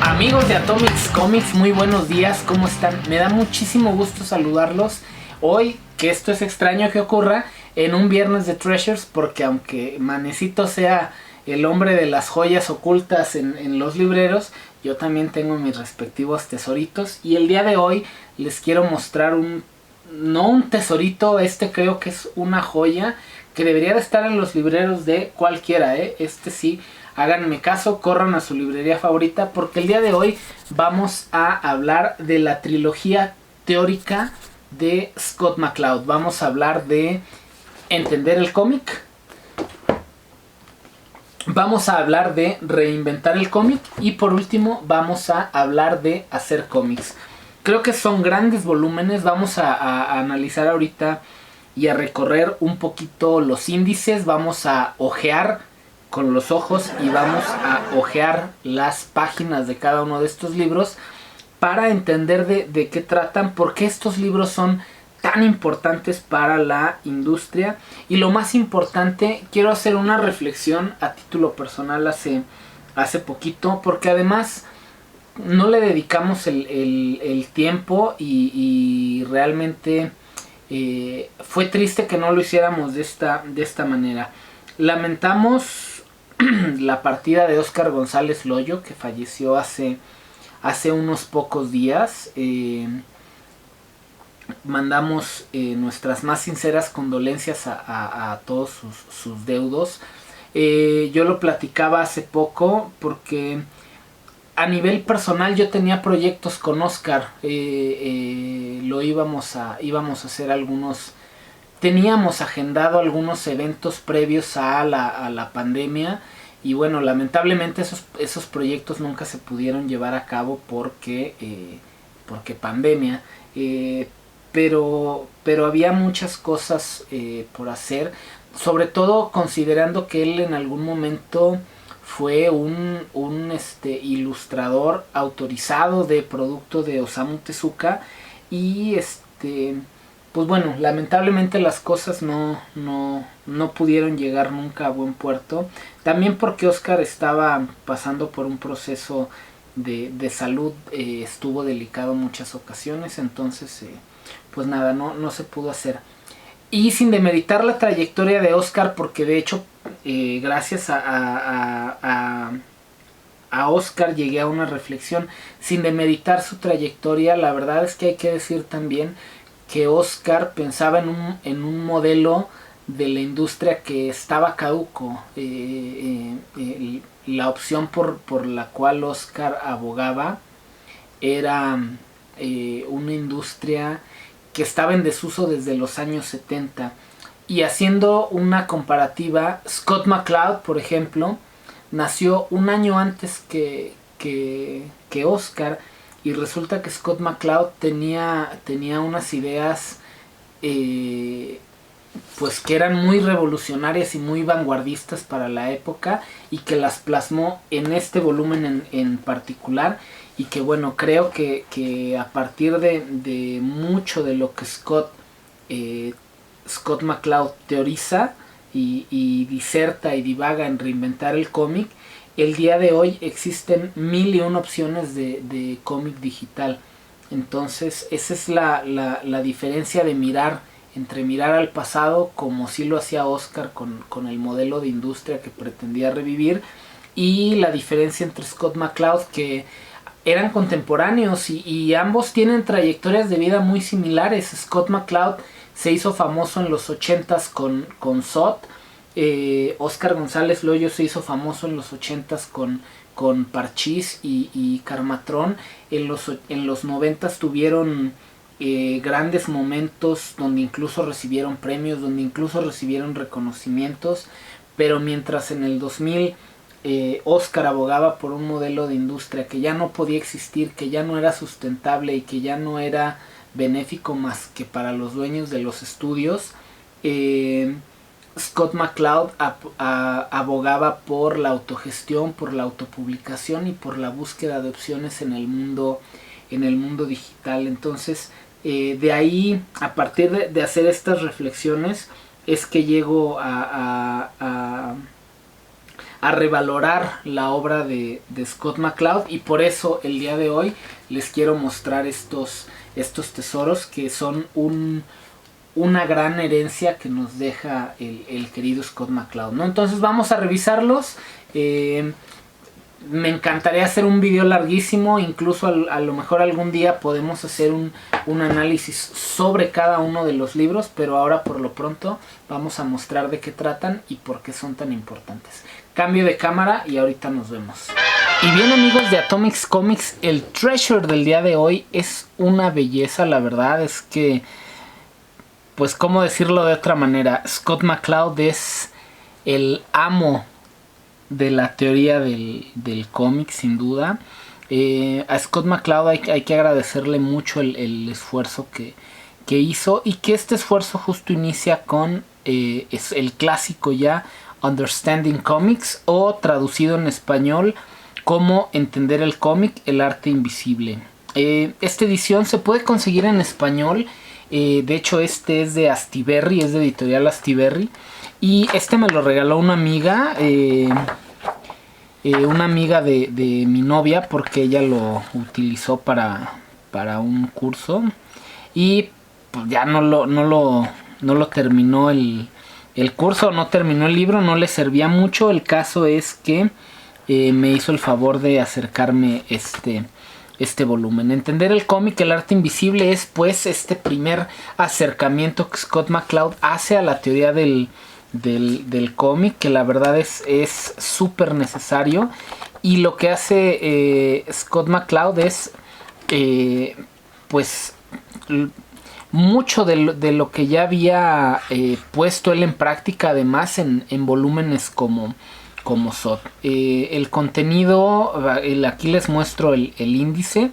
Amigos de Atomics Comics, muy buenos días, ¿cómo están? Me da muchísimo gusto saludarlos hoy, que esto es extraño que ocurra en un viernes de Treasures, porque aunque Manecito sea el hombre de las joyas ocultas en los libreros, yo también tengo mis respectivos tesoritos, y el día de hoy les quiero mostrar no un tesorito, creo que es una joya que debería de estar en los libreros de cualquiera, sí. Háganme caso, corran a su librería favorita, porque el día de hoy vamos a hablar de la trilogía teórica de Scott McCloud. Vamos a hablar de entender el cómic, vamos a hablar de reinventar el cómic y por último vamos a hablar de hacer cómics. Creo que son grandes volúmenes, vamos a analizar ahorita y a recorrer un poquito los índices, vamos a ojear con los ojos y vamos a ojear las páginas de cada uno de estos libros para entender de qué tratan, por qué estos libros son tan importantes para la industria. Y lo más importante, quiero hacer una reflexión a título personal hace poquito, porque además no le dedicamos el tiempo y realmente fue triste que no lo hiciéramos de esta manera. Lamentamos la partida de Óscar González Loyo, que falleció hace unos pocos días. Mandamos nuestras más sinceras condolencias a todos sus deudos. Yo lo platicaba hace poco porque a nivel personal yo tenía proyectos con Óscar. Íbamos a hacer algunos... Teníamos agendado algunos eventos previos a la pandemia y bueno, lamentablemente esos proyectos nunca se pudieron llevar a cabo porque pandemia, pero había muchas cosas por hacer, sobre todo considerando que él en algún momento fue un ilustrador autorizado de producto de Osamu Tezuka y pues bueno, lamentablemente las cosas no pudieron llegar nunca a buen puerto. También porque Óscar estaba pasando por un proceso de salud, estuvo delicado en muchas ocasiones, entonces pues nada, no se pudo hacer. Y sin demeritar la trayectoria de Óscar, porque de hecho gracias a Óscar llegué a una reflexión, sin demeritar su trayectoria, la verdad es que hay que decir también que Óscar pensaba en un modelo de la industria que estaba caduco. La opción por la cual Óscar abogaba era una industria que estaba en desuso desde los años 70. Y haciendo una comparativa, Scott McCloud, por ejemplo, nació un año antes que Óscar. Y resulta que Scott McCloud tenía unas ideas pues que eran muy revolucionarias y muy vanguardistas para la época y que las plasmó en este volumen en particular. Y que bueno, creo que a partir de mucho de lo que Scott McCloud teoriza y diserta y divaga en reinventar el cómic, el día de hoy existen 1001 opciones de cómic digital. Entonces esa es la diferencia de mirar al pasado, como sí lo hacía Óscar con el modelo de industria que pretendía revivir, y la diferencia entre Scott McCloud, que eran contemporáneos y ambos tienen trayectorias de vida muy similares. Scott McCloud se hizo famoso en los 80s con Sot. Óscar González Loyo se hizo famoso en los 80s con Parchís y Karmatron. En los 90s tuvieron grandes momentos donde incluso recibieron premios, donde incluso recibieron reconocimientos, pero mientras en el 2000 Óscar abogaba por un modelo de industria que ya no podía existir, que ya no era sustentable y que ya no era benéfico más que para los dueños de los estudios, Scott McCloud abogaba por la autogestión, por la autopublicación y por la búsqueda de opciones en el mundo en el mundo digital. Entonces, de ahí, a partir de hacer estas reflexiones, es que llego a revalorar la obra de Scott McCloud, y por eso el día de hoy les quiero mostrar estos tesoros que son una gran herencia que nos deja el querido Scott McCloud, ¿no? Entonces vamos a revisarlos. Me encantaría hacer un video larguísimo, incluso a lo mejor algún día podemos hacer un análisis sobre cada uno de los libros, pero ahora por lo pronto vamos a mostrar de qué tratan y por qué son tan importantes. Cambio de cámara y ahorita nos vemos. Y bien, amigos de Atomics Comics, el treasure del día de hoy es una belleza. La verdad es que, pues cómo decirlo de otra manera, Scott McCloud es el amo de la teoría del cómic, sin duda. A Scott McCloud hay que agradecerle mucho el esfuerzo que hizo, y que este esfuerzo justo inicia con es el clásico ya Understanding Comics, o traducido en español como Entender el cómic, el arte invisible. Esta edición se puede conseguir en español. De hecho, este es de Astiberri, es de editorial Astiberri. Y este me lo regaló una amiga. Una amiga de mi novia, porque ella lo utilizó para un curso. Y pues ya no lo terminó el curso, no terminó el libro, no le servía mucho. El caso es que me hizo el favor de acercarme este volumen. Entender el cómic, el arte invisible, es pues este primer acercamiento que Scott McCloud hace a la teoría del cómic, que la verdad es súper necesario. Y lo que hace Scott McCloud es pues mucho de lo que ya había puesto él en práctica, además en volúmenes como SOT. El contenido, aquí les muestro el índice,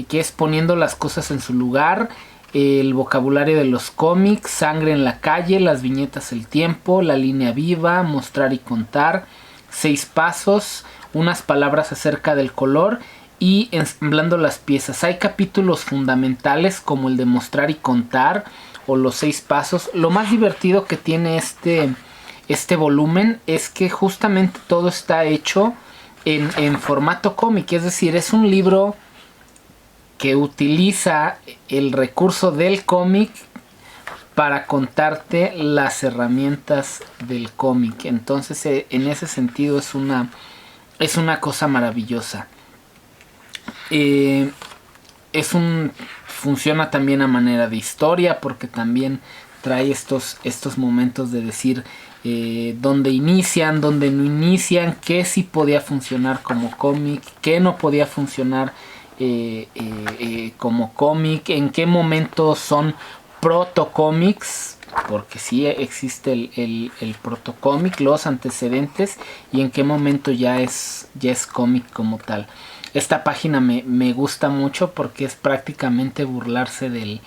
que es poniendo las cosas en su lugar, el vocabulario de los cómics, sangre en la calle, las viñetas, el tiempo, la línea viva, mostrar y contar, 6 pasos, unas palabras acerca del color y ensamblando las piezas. Hay capítulos fundamentales como el de mostrar y contar o los 6 pasos. Lo más divertido que tiene este volumen es que justamente todo está hecho en formato cómic, es decir, es un libro que utiliza el recurso del cómic para contarte las herramientas del cómic. Entonces, en ese sentido es una cosa maravillosa. Funciona también a manera de historia, porque también trae estos momentos de decir dónde inician, dónde no inician, qué sí podía funcionar como cómic, qué no podía funcionar como cómic, en qué momento son protocómics, porque sí existe el protocómic, los antecedentes, y en qué momento ya es cómic como tal. Esta página me gusta mucho porque es prácticamente burlarse del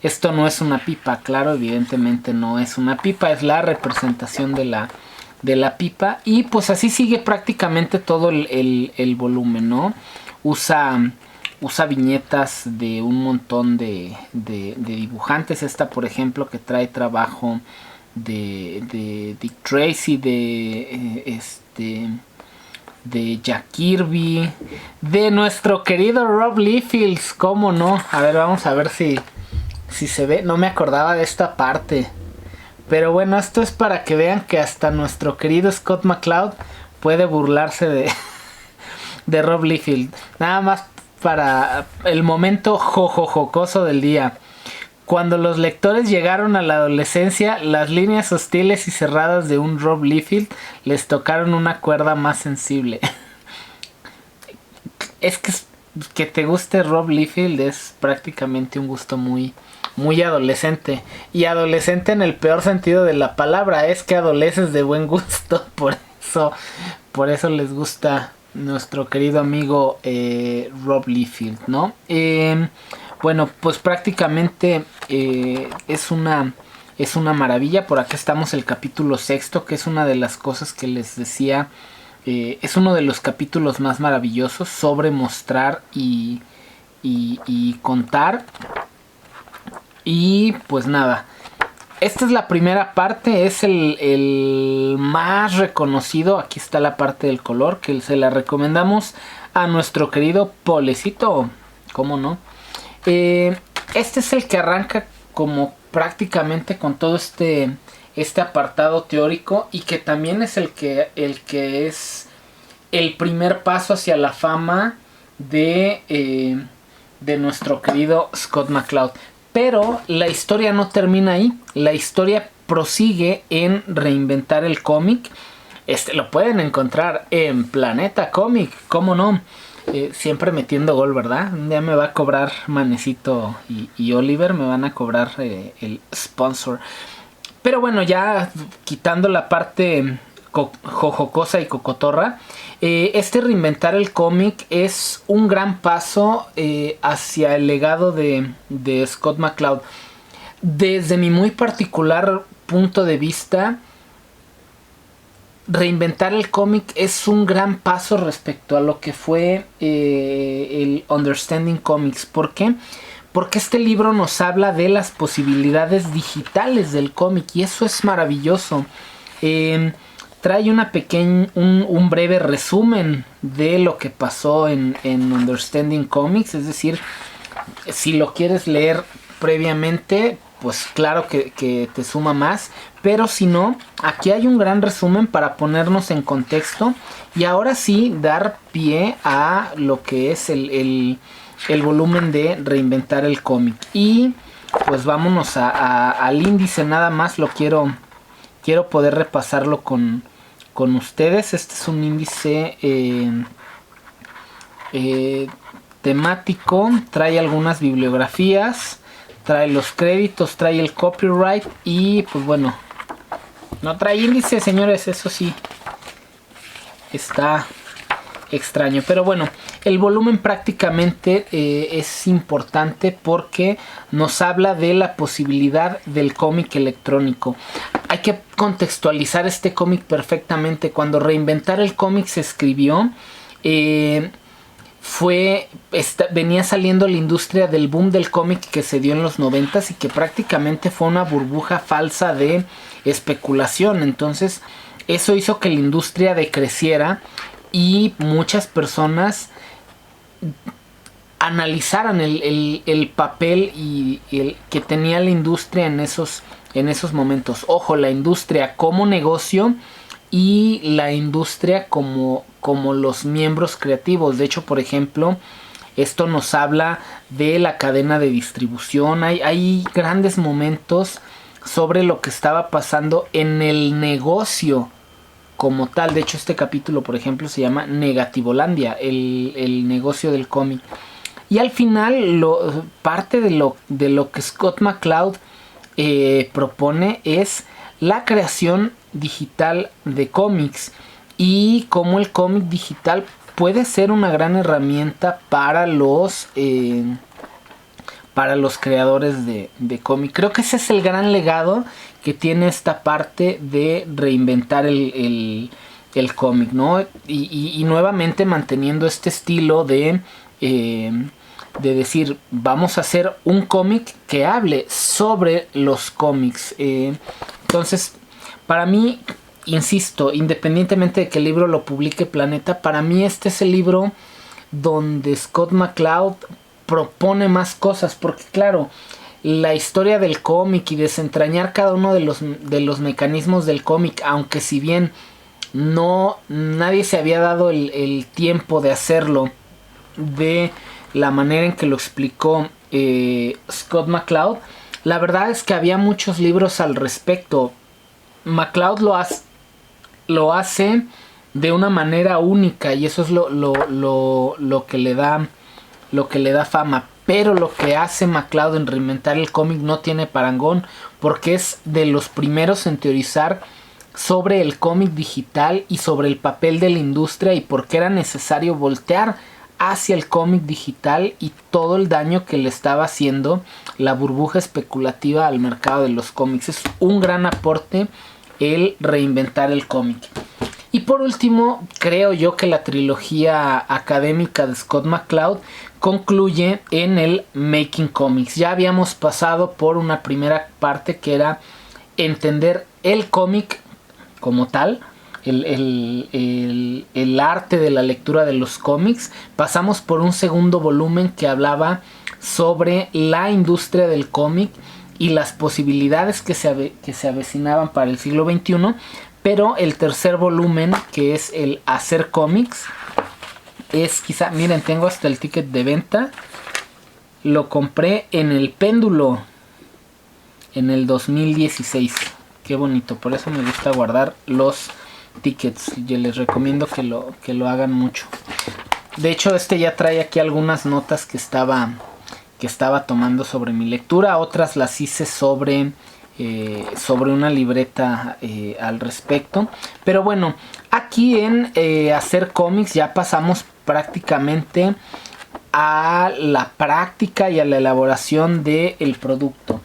esto no es una pipa. Claro, evidentemente no es una pipa, es la representación de la pipa. Y pues así sigue prácticamente todo el volumen, ¿no? Usa viñetas de un montón de dibujantes. Esta, por ejemplo, que trae trabajo de Dick Tracy, de Jack Kirby, de nuestro querido Rob Liefeld, ¿cómo no? A ver, vamos a ver si se ve. No me acordaba de esta parte, pero bueno, esto es para que vean que hasta nuestro querido Scott McCloud puede burlarse de Rob Liefeld. Nada más para el momento jocoso del día. Cuando los lectores llegaron a la adolescencia, las líneas hostiles y cerradas de un Rob Liefeld les tocaron una cuerda más sensible. Es que te guste Rob Liefeld es prácticamente un gusto muy adolescente. Y adolescente en el peor sentido de la palabra. Es que adoleces de buen gusto. Por eso les gusta nuestro querido amigo Rob Liefeld, ¿no? Bueno, pues prácticamente es una maravilla. Por acá estamos el capítulo 6, que es una de las cosas que les decía Es uno de los capítulos más maravillosos sobre mostrar y contar. Y pues nada, esta es la primera parte, es el más reconocido. Aquí está la parte del color, que se la recomendamos a nuestro querido Polecito, ¿cómo no? Este es el que arranca como prácticamente con todo este apartado teórico, y que también es el que es el primer paso hacia la fama de nuestro querido Scott McCloud. Pero la historia no termina ahí. La historia prosigue en reinventar el cómic. Lo pueden encontrar en Planeta Cómic, ¿cómo no? Siempre metiendo gol, ¿verdad? Un día me va a cobrar Manecito y Oliver, me van a cobrar el sponsor. Pero bueno, ya quitando la parte jojocosa y cocotorra, reinventar el cómic es un gran paso hacia el legado de Scott McCloud. Desde mi muy particular punto de vista, reinventar el cómic es un gran paso respecto a lo que fue el Understanding Comics. ¿Por qué? Porque este libro nos habla de las posibilidades digitales del cómic, y eso es maravilloso. Trae un breve resumen de lo que pasó en Understanding Comics. Es decir, si lo quieres leer previamente, pues claro que te suma más. Pero si no, aquí hay un gran resumen para ponernos en contexto. Y ahora sí, dar pie a lo que es el volumen de reinventar el cómic. Y pues vámonos al índice. Nada más lo quiero poder repasarlo con ustedes. Este es un índice temático. Trae algunas bibliografías, trae los créditos, trae el copyright. Y pues bueno, no trae índice, señores, eso sí está extraño. Pero bueno, el volumen prácticamente es importante porque nos habla de la posibilidad del cómic electrónico. Hay que contextualizar este cómic perfectamente. Cuando reinventar el cómic se escribió, venía saliendo la industria del boom del cómic que se dio en los 90s, y que prácticamente fue una burbuja falsa de especulación. Entonces eso hizo que la industria decreciera y muchas personas analizaran el papel y el que tenía la industria en esos momentos. Ojo, la industria como negocio y la industria como los miembros creativos. De hecho, por ejemplo, esto nos habla de la cadena de distribución. Hay grandes momentos sobre lo que estaba pasando en el negocio como tal. De hecho, este capítulo, por ejemplo, se llama Negativolandia, el negocio del cómic. Y al final, parte de lo que Scott McCloud propone es la creación digital de cómics, y cómo el cómic digital puede ser una gran herramienta para los creadores de cómic. Creo que ese es el gran legado que tiene esta parte de reinventar el cómic, ¿no? Y nuevamente manteniendo este estilo de decir, vamos a hacer un cómic que hable sobre los cómics. Entonces, para mí, insisto, independientemente de que el libro lo publique Planeta, para mí este es el libro donde Scott McCloud propone más cosas, porque claro, la historia del cómic y desentrañar cada uno de los mecanismos del cómic, aunque si bien nadie se había dado el tiempo de hacerlo de la manera en que lo explicó Scott McCloud, la verdad es que había muchos libros al respecto. McCloud lo hace de una manera única, y eso es lo que le da fama. Pero lo que hace McCloud en reinventar el cómic no tiene parangón, porque es de los primeros en teorizar sobre el cómic digital y sobre el papel de la industria, y por qué era necesario voltear hacia el cómic digital y todo el daño que le estaba haciendo la burbuja especulativa al mercado de los cómics. Es un gran aporte el reinventar el cómic. Y por último, creo yo que la trilogía académica de Scott McCloud concluye en el Making Comics. Ya habíamos pasado por una primera parte que era entender el cómic como tal, el arte de la lectura de los cómics. Pasamos por un segundo volumen que hablaba sobre la industria del cómic y las posibilidades que se avecinaban para el siglo XXI. Pero el tercer volumen, que es el hacer cómics, es quizá, miren, tengo hasta el ticket de venta. Lo compré en el Péndulo en el 2016. Qué bonito, por eso me gusta guardar los tickets. Yo les recomiendo que lo hagan mucho. De hecho, ya trae aquí algunas notas que estaba tomando sobre mi lectura. Otras las hice sobre una libreta al respecto. Pero bueno, aquí en hacer cómics ya pasamos prácticamente a la práctica y a la elaboración del producto.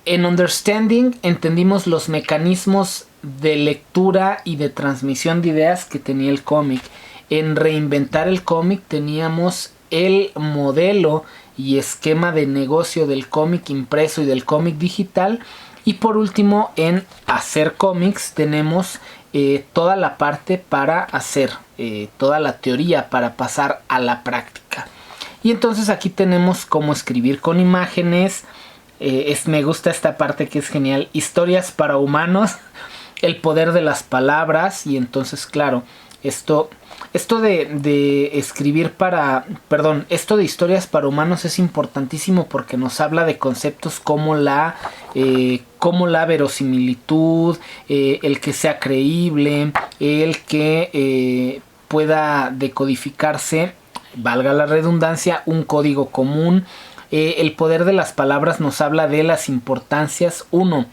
En Understanding entendimos los mecanismos de lectura y de transmisión de ideas que tenía el cómic. En Reinventar el cómic teníamos el modelo y esquema de negocio del cómic impreso y del cómic digital. Y por último, en Hacer cómics tenemos toda la parte para hacer, toda la teoría para pasar a la práctica. Y entonces aquí tenemos cómo escribir con imágenes. Me gusta esta parte que es genial. Historias para humanos, el poder de las palabras. Y entonces, claro, esto de escribir esto de historias para humanos es importantísimo porque nos habla de conceptos como la verosimilitud, el que sea creíble, el que pueda decodificarse, valga la redundancia, un código común. El poder de las palabras nos habla de las importancias, 1,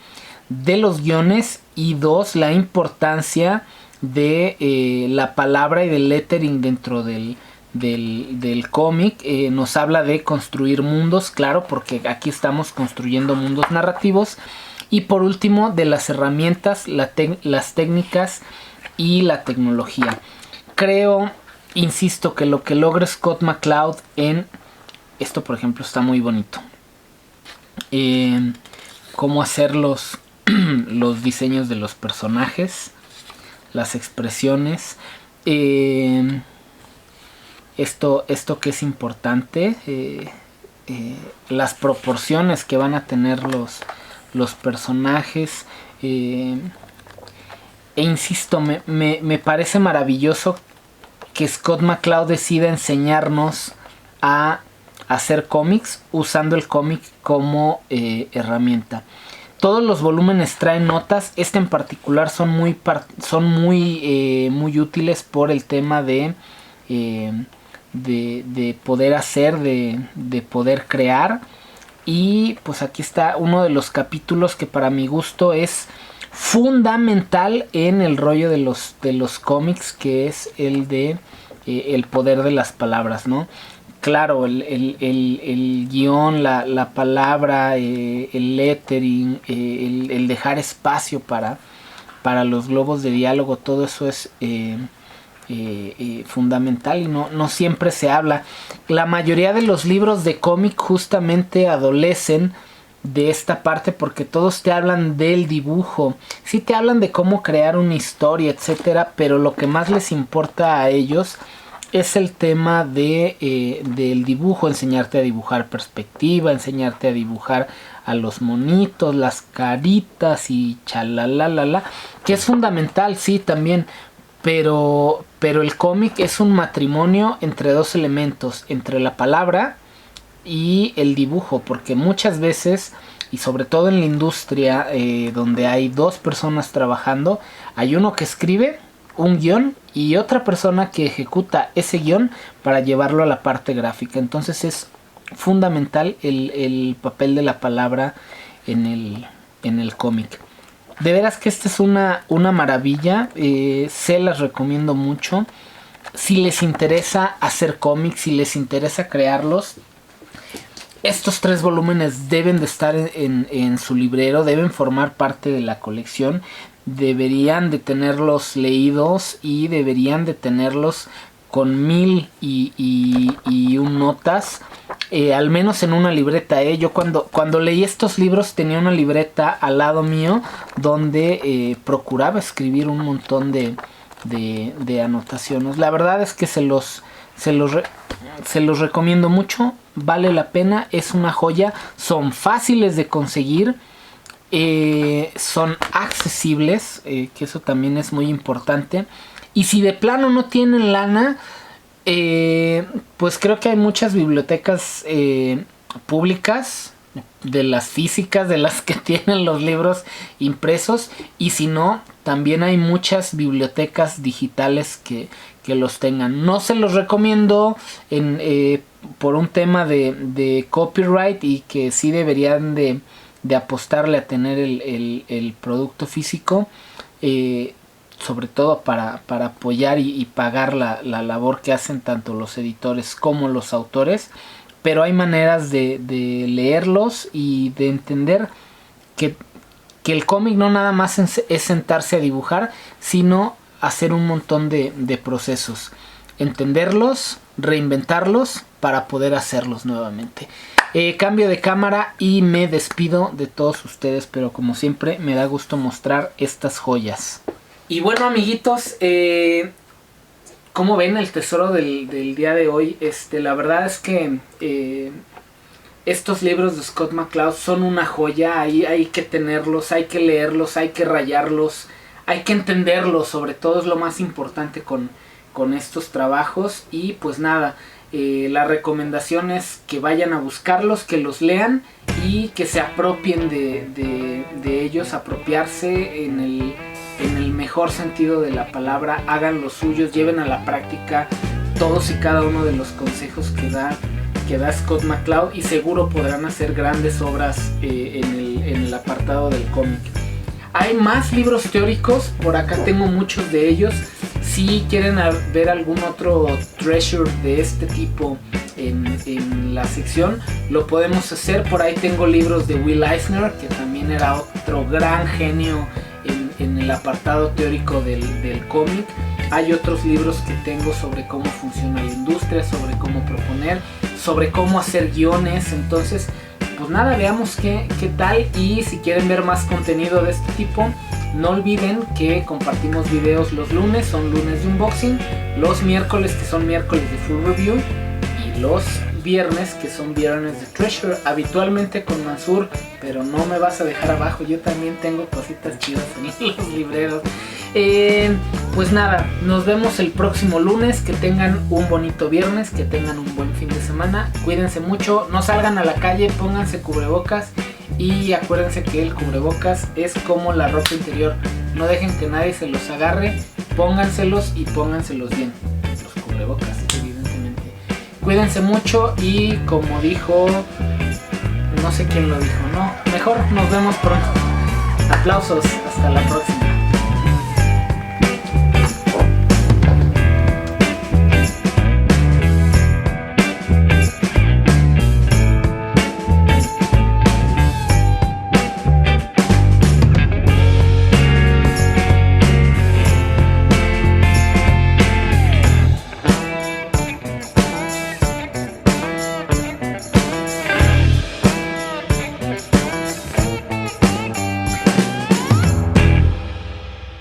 de los guiones, y 2, la importancia de la palabra y del lettering dentro del cómic. Nos habla de construir mundos, claro, porque aquí estamos construyendo mundos narrativos. Y por último, de las herramientas, las técnicas y la tecnología. Creo, insisto, que lo que logra Scott McCloud en esto, por ejemplo, está muy bonito. Cómo hacer los diseños de los personajes, las expresiones. Esto que es importante, las proporciones que van a tener los personajes. E insisto, me parece maravilloso que Scott McCloud decida enseñarnos a hacer cómics usando el cómic como herramienta. Todos los volúmenes traen notas. Este en particular son muy útiles por el tema de poder hacer, de poder crear. Y pues aquí está uno de los capítulos que para mi gusto es fundamental en el rollo de los cómics, que es el de el poder de las palabras, ¿no? Claro, el guión, la palabra, el lettering, el dejar espacio para los globos de diálogo, todo eso es fundamental y no siempre se habla. La mayoría de los libros de cómic justamente adolecen de esta parte porque todos te hablan del dibujo. Sí te hablan de cómo crear una historia, etcétera, pero lo que más les importa a ellos es el tema del dibujo, enseñarte a dibujar perspectiva, enseñarte a dibujar a los monitos, las caritas y chalalalala, que es fundamental, sí, también, pero el cómic es un matrimonio entre dos elementos, entre la palabra y el dibujo, porque muchas veces, y sobre todo en la industria donde hay dos personas trabajando, hay uno que escribe un guión y otra persona que ejecuta ese guión para llevarlo a la parte gráfica. Entonces es fundamental el papel de la palabra en el cómic. De veras que esta es una maravilla. Se las recomiendo mucho. Si les interesa hacer cómics, si les interesa crearlos, Estos 3 volúmenes deben de estar en su librero, deben formar parte de la colección, deberían de tenerlos leídos y deberían de tenerlos con 1001 notas, al menos en una libreta. Yo cuando leí estos libros tenía una libreta al lado mío donde procuraba escribir un montón de anotaciones. La verdad es que se los recomiendo mucho, vale la pena, es una joya, son fáciles de conseguir, son accesibles, que eso también es muy importante. Y si de plano no tienen lana, pues creo que hay muchas bibliotecas públicas, de las físicas, de las que tienen los libros impresos, y si no, también hay muchas bibliotecas digitales que los tengan. No se los recomiendo por un tema de copyright, y que sí deberían de apostarle a tener el producto físico, sobre todo para apoyar y pagar la labor que hacen tanto los editores como los autores. Pero hay maneras de leerlos y de entender que el cómic no nada más es sentarse a dibujar, sino hacer un montón de procesos. Entenderlos, reinventarlos para poder hacerlos nuevamente. Cambio de cámara y me despido de todos ustedes, pero como siempre me da gusto mostrar estas joyas. Y bueno, amiguitos, ¿cómo ven el tesoro del día de hoy? La verdad es que estos libros de Scott McCloud son una joya. Hay que tenerlos, hay que leerlos, hay que rayarlos, hay que entenderlos, sobre todo es lo más importante con estos trabajos. Y pues nada, la recomendación es que vayan a buscarlos, que los lean y que se apropien de ellos, apropiarse en el mejor sentido de la palabra, hagan los suyos, lleven a la práctica todos y cada uno de los consejos que da Scott McCloud, y seguro podrán hacer grandes obras en el apartado del cómic. Hay más libros teóricos, por acá tengo muchos de ellos. Si quieren ver algún otro treasure de este tipo en la sección, lo podemos hacer. Por ahí tengo libros de Will Eisner, que también era otro gran genio en el apartado teórico del cómic. Hay otros libros que tengo sobre cómo funciona la industria, sobre cómo proponer, sobre cómo hacer guiones. Entonces, pues nada, veamos qué tal. Y si quieren ver más contenido de este tipo, no olviden que compartimos videos los lunes, son lunes de unboxing, los miércoles, que son miércoles de full review, y los viernes, que son viernes de treasure, habitualmente con Mansur, pero no me vas a dejar abajo, yo también tengo cositas chidas en los libreros. Pues nada, nos vemos el próximo lunes, que tengan un bonito viernes, que tengan un buen fin de semana, cuídense mucho, no salgan a la calle, pónganse cubrebocas, y acuérdense que el cubrebocas es como la ropa interior, no dejen que nadie se los agarre, pónganselos y pónganselos bien, los cubrebocas, evidentemente. Cuídense mucho, y como dijo, no sé quién lo dijo, no, mejor nos vemos pronto. Aplausos, hasta la próxima.